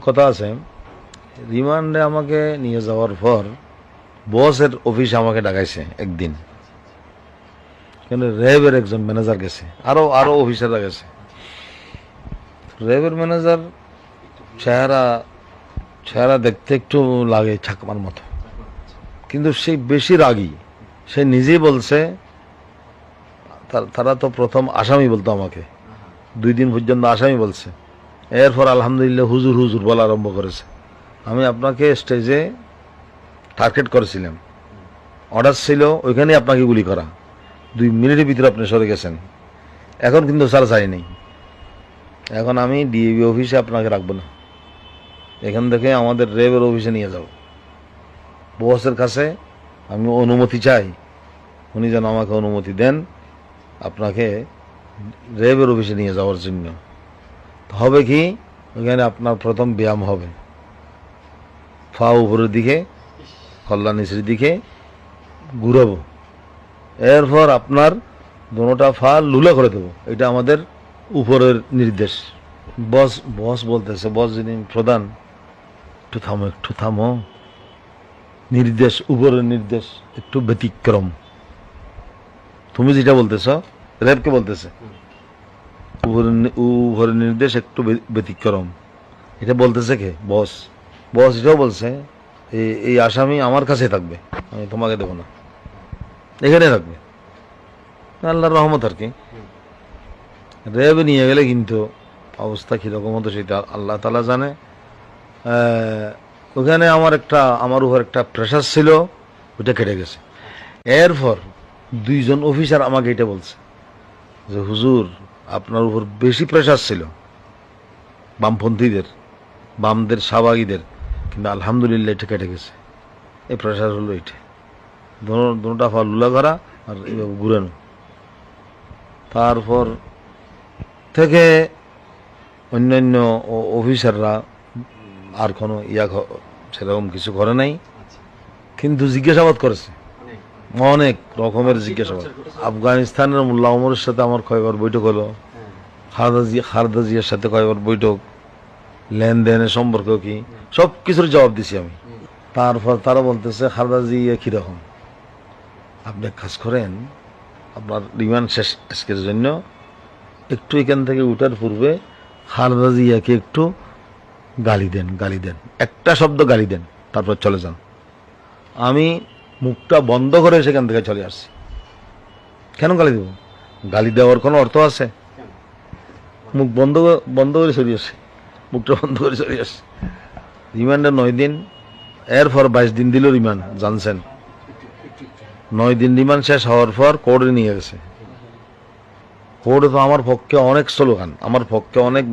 কথা আছে, রিমান্ডে আমাকে নিয়ে যাওয়ার পর বসের অফিসে আমাকে ডাকাইছে একদিন। র্যাবের একজন ম্যানেজার গেছে, আরো আরো অফিসাররা গেছে। র্যাবের ম্যানেজার চেহারা দেখতে একটু লাগে ছাকমার মতো, কিন্তু সে বেশি রাগী। সে নিজেই বলছে, তারা তো প্রথম আসামি বলতো আমাকে, 2 দিন পর্যন্ত আসামি বলছে। এরপর আলহামদুলিল্লাহ হুজুর হুজুর বলা আরম্ভ করেছে। আমি আপনাকে স্টেজে টার্গেট করেছিলাম, অর্ডার ছিল ওইখানে আপনাকে গুলি করা, 2 মিনিটের ভিতরে আপনি সরে গেছেন। এখন কিন্তু স্যার চাই নেই, এখন আমি ডিএবি অফিসে আপনাকে রাখবো না, এখান থেকে আমাদের র্যাবের অফিসে নিয়ে যাব। বসের কাছে আমি অনুমতি চাই, উনি যেন আমাকে অনুমতি দেন আপনাকে র্যাবের অফিসে নিয়ে যাওয়ার জন্য। হবে কি, ওইখানে আপনার প্রথম ব্যায়াম হবে, পা উপরের দিকে কল্যাণ নিচের দিকে ঘুরাবো, এরপর আপনার দোনোটা পা লুলা করে দেবো। এটা আমাদের উপরের নির্দেশ। বস বলতেছে, বস যিনি প্রধান, একটু থামো, নির্দেশ, উপরের নির্দেশ একটু ব্যতিক্রম। তুমি যেটা বলতেছ, র্যাবকে বলতেছে উপরের নির্দেশ একটু ব্যতিক্রম। এটা বলতেছে কে? বস এটাও বলছে এই আসামি আমার কাছে থাকবে, আমি তোমাকে দেবো না, এখানে থাকবে। আল্লাহর রহমত আর কি। র্যাব নিয়ে গেলে কিন্তু অবস্থা কিরকম হতো সেটা আল্লাহ তাআলা জানে। ওখানে আমার উপর একটা প্রেশার ছিল, ওইটা কেটে গেছে। এরপর 2 জন অফিসার আমাকে এটা বলছে যে হুজুর আপনার উপর বেশি প্রেশার ছিল বামপন্থীদের, বামদের, শাহবাগীদের, কিন্তু আলহামদুলিল্লাহ এটা কেটে গেছে। এই প্রেশার হলো এটা, দুটা ফল লুলা করা আর এইভাবে ঘুরানো। তারপর থেকে অন্যান্য অফিসাররা আর কোনো সেরকম কিছু করে নাই, কিন্তু জিজ্ঞাসাবাদ করেছে, অনেক রকমের জিজ্ঞাসাবাদ। আফগানিস্তানের মোল্লা ওমরের সাথে আমার কয়েকবার বৈঠক হলো, খালেদা জিয়ার সাথে কয়েকবার বৈঠক, লেনদেনের সম্পর্ক কি, সব কিছুর জবাব দিছি আমি। তারপর তারা বলতেছে খালেদা জিয়া কিরকম, আপনি এক কাজ করেন, আপনার রিমান্ড শেষ আজকের জন্য, একটু এখান থেকে উঠার পূর্বে খালেদা জিয়াকে একটু গালি দেন, একটা শব্দ গালি দেন, তারপর চলে যান। আমি মুখটা বন্ধ করে সেখান থেকে চলে আসছি। কেন গালি দেব? গালি দেওয়ার কোনো অর্থ আছে? মুখ বন্ধ করে চলে আসছি, মুখটা বন্ধ করে চলে আসছি। রিমান্ডে 9 দিন, এরপর 22 দিন দিল রিমান্ড, জানছেন। 9 দিন রিমান্ড শেষ হওয়ার পর কোর্টে নিয়ে গেছে। কোর্টে তো আমার পক্ষে অনেক স্লোগান, আমার পক্ষে অনেক,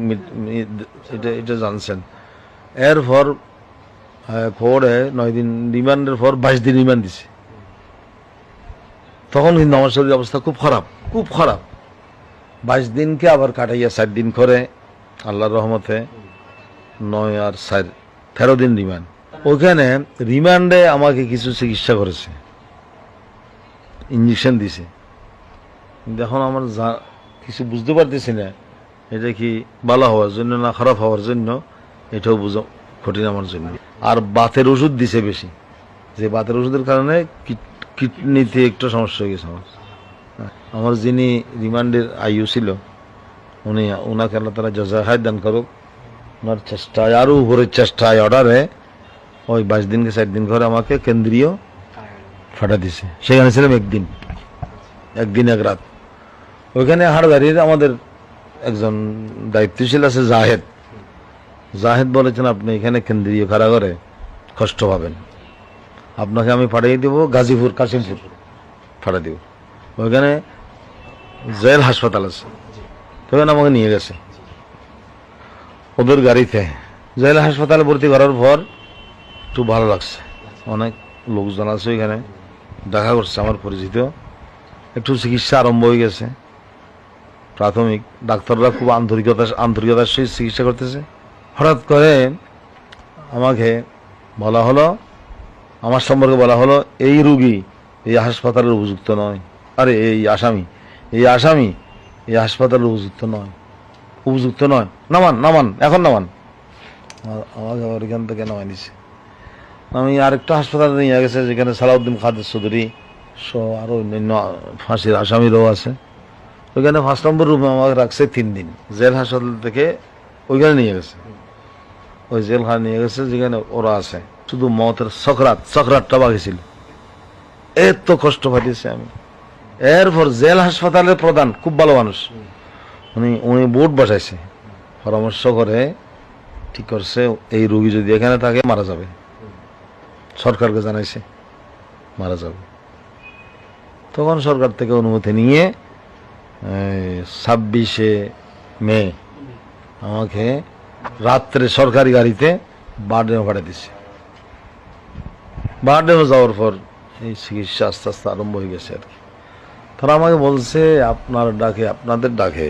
এটা জানছেন। এরপর কোর্টে 9 দিন রিমান্ডের পর 22 দিন রিমান্ড দিছে। তখন কিন্তু আমার শরীরের অবস্থা খুব খারাপ। 22 দিনকে আবার কাটাইয়া 4 দিন করে, আল্লাহর রহমতে 9 আর 4 13 দিন রিমান্ড। ওখানে রিমান্ডে আমাকে কিছু চিকিৎসা করেছে, ইঞ্জেকশন দিছে, কিন্তু এখন আমার কিছু বুঝতে পারতেছি না, এটা কি ভালো হওয়ার জন্য না খারাপ হওয়ার জন্য, এটাও বুঝা কঠিন আমার জন্য। আর বাতের ওষুধ দিছে বেশি, যে বাতের ওষুধের কারণে কিডনিতে একটু সমস্যা হয়ে গেছে আমার যিনি রিমান্ডের আইইউ ছিল, ওনাকে আল্লাহ তাআলা জাযা খায়ের দান করুক। ওনার চেষ্টায়, আরো উপরের চেষ্টায়, অর্ডারে ওই 22 দিনকে 4 দিন করে আমাকে কেন্দ্রীয় ফাটা দিছে। সেখানে ছিলাম একদিন 1 রাত। ওইখানে হাড়দারির আমাদের একজন দায়িত্বশীল আছে, জাহেদ বলেছেন আপনি এখানে কেন্দ্রীয় কারাগারে কষ্ট পাবেন, আপনাকে আমি পাঠিয়ে দেব গাজীপুর, কাশিমপুর পাঠিয়ে দেব। ওইখানে জেল হাসপাতাল আছে, ওখানে আমাকে নিয়ে গেছে ওদের গাড়িতে। জেল হাসপাতালে ভর্তি করার পর একটু ভালো লাগছে, অনেক লোকজন আছে ওইখানে, দেখা করছে আমার পরিচিত, একটু চিকিৎসা আরম্ভ হয়ে গেছে। প্রাথমিক ডাক্তাররা খুব আন্তরিকতার সহিত চিকিৎসা করতেছে। হঠাৎ করে আমাকে বলা হলো, আমার সম্পর্কে বলা হলো, এই রুগী এই হাসপাতালের উপযুক্ত নয়। আরে এই আসামি এই হাসপাতালের উপযুক্ত নয়, নামান, এখন নামান। আমাকে আবার এখান থেকে নামাই দিছে। আমি আরেকটা হাসপাতালে নিয়ে গেছে, যেখানে সালাউদ্দিন কাদের চৌধুরী সহ আরো অন্যান্য ফাঁসির আসামিরাও আছে। ওইখানে 5 নম্বর রুমে আমাকে রাখছে 3 দিন। জেল হাসপাতাল থেকে ওইখানে নিয়ে গেছে, ওই জেলখানে নিয়ে গেছে যেখানে ওরা আছে। শুধু মতের সকরাতটা বাকি ছিল। এত কষ্ট পাইতেছি আমি। এরপর জেল হাসপাতালের প্রধান খুব ভালো মানুষ, উনি বোর্ড বসাইছে, পরামর্শ করে ঠিক করছে এই রোগী যদি এখানে থাকে মারা যাবে। সরকারকে জানাইছে মারা যাবে। তখন সরকার থেকে অনুমতি নিয়ে 26শে মে আমাকে রাত্রে সরকারি গাড়িতে বারডেমে পাঠিয়ে দিচ্ছে। বারডেমে যাওয়ার পর এই চিকিৎসা আস্তে আস্তে আরম্ভ হয়ে গেছে আর কি। তারা আমাকে বলছে আপনাদের ডাকে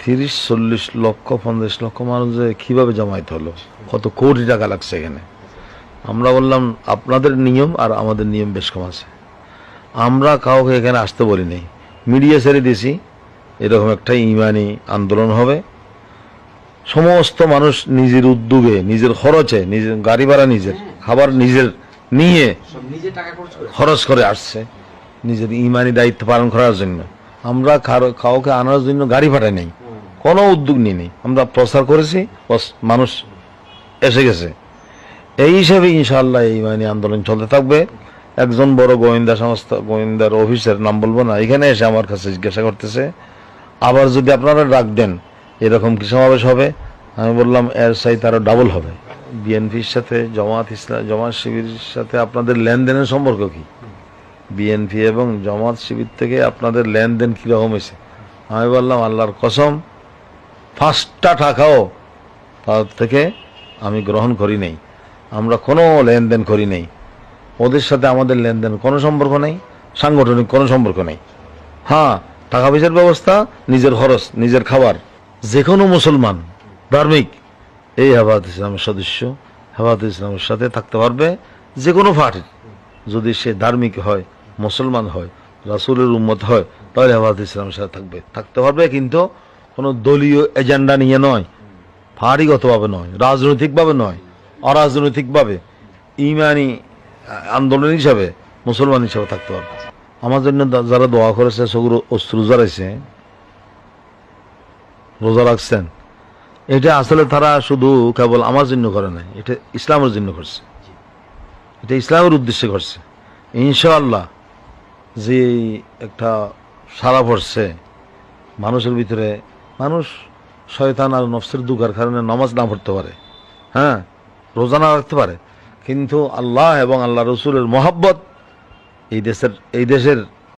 30-40 লক্ষ 50 লক্ষ মানুষ যে কিভাবে জমাইতে হলো, কত কোটি টাকা লাগছে এখানে। আমরা বললাম আপনাদের নিয়ম আর আমাদের নিয়ম বেশ কম আছে। আমরা কাউকে এখানে আসতে বলি নাই, মিডিয়া ছেড়ে দিয়েছি এরকম একটা ইমানি আন্দোলন হবে। সমস্ত মানুষ নিজের উদ্যোগে, নিজের খরচে, নিজের গাড়ি ভাড়া নিজের, খাবার নিজের নিয়ে খরচ করে আসছে নিজের ইমানি দায়িত্ব পালন করার জন্য। আমরা কাউকে আনার জন্য গাড়ি পাঠাই নাই, কোনো উদ্যোগ নিই নি। আমরা প্রচার করেছি, মানুষ এসে গেছে। এই হিসাবে ইনশাআল্লাহ এই ইমানি আন্দোলন চলতে থাকবে। একজন বড় গোয়েন্দা সংস্থা, গোয়েন্দার অফিসের নাম বলবো না, এখানে এসে আমার কাছে জিজ্ঞাসা করতেছে আবার যদি আপনারা ডাক দেন এরকম কি সমাবেশ হবে? আমি বললাম এর চাইতে আরো ডাবল হবে। বিএনপির সাথে জামাত শিবিরের সাথে আপনাদের লেনদেনের সম্পর্ক কি? বিএনপি এবং জামাত শিবির থেকে আপনাদের লেনদেন কিরকম হয়েছে? আমি বললাম আল্লাহর কসম 5টা টাকাও তার থেকে আমি গ্রহণ করি নাই, আমরা কোনো লেনদেন করি নাই। ওদের সাথে আমাদের লেনদেন কোনো সম্পর্ক নেই, সাংগঠনিক কোনো সম্পর্ক নেই। হ্যাঁ, টাকা পয়সার ব্যবস্থা, নিজের খরচ, নিজের খাবার। যে কোনো মুসলমান ধার্মিক এই হেফাজত ইসলামের সদস্য, হেফাজত ইসলামের সাথে থাকতে পারবে। যে কোনো পার্টির যদি সে ধার্মিক হয়, মুসলমান হয়, রাসূলের উম্মত হয়, তাহলে হেফাজত ইসলামের সাথে থাকতে পারবে। কিন্তু কোনো দলীয় এজেন্ডা নিয়ে নয়, পার্টিগতভাবে নয়, রাজনৈতিকভাবে নয়, অরাজনৈতিকভাবে ইমানি আন্দোলন হিসাবে, মুসলমান হিসাবে থাকতে পারবে। আমার জন্য যারা দোয়া করেছে, সগুলো অস্ত্র জড়াইছে, রোজা রাখছেন, এটা আসলে তারা শুধু কেবল আমার জন্য করে নাই, এটা ইসলামের জন্য করছে, এটা ইসলামের উদ্দেশ্যে করছে। ইনশাআল্লাহ যে একটা সারা পড়ছে মানুষের ভিতরে, মানুষ শয়তান আর নফসের দুঃখের কারণে নামাজ না পড়তে পারে, হ্যাঁ, রোজা না রাখতে পারে, কিন্তু আল্লাহ এবং আল্লাহ রসুলের মহব্বত এই দেশের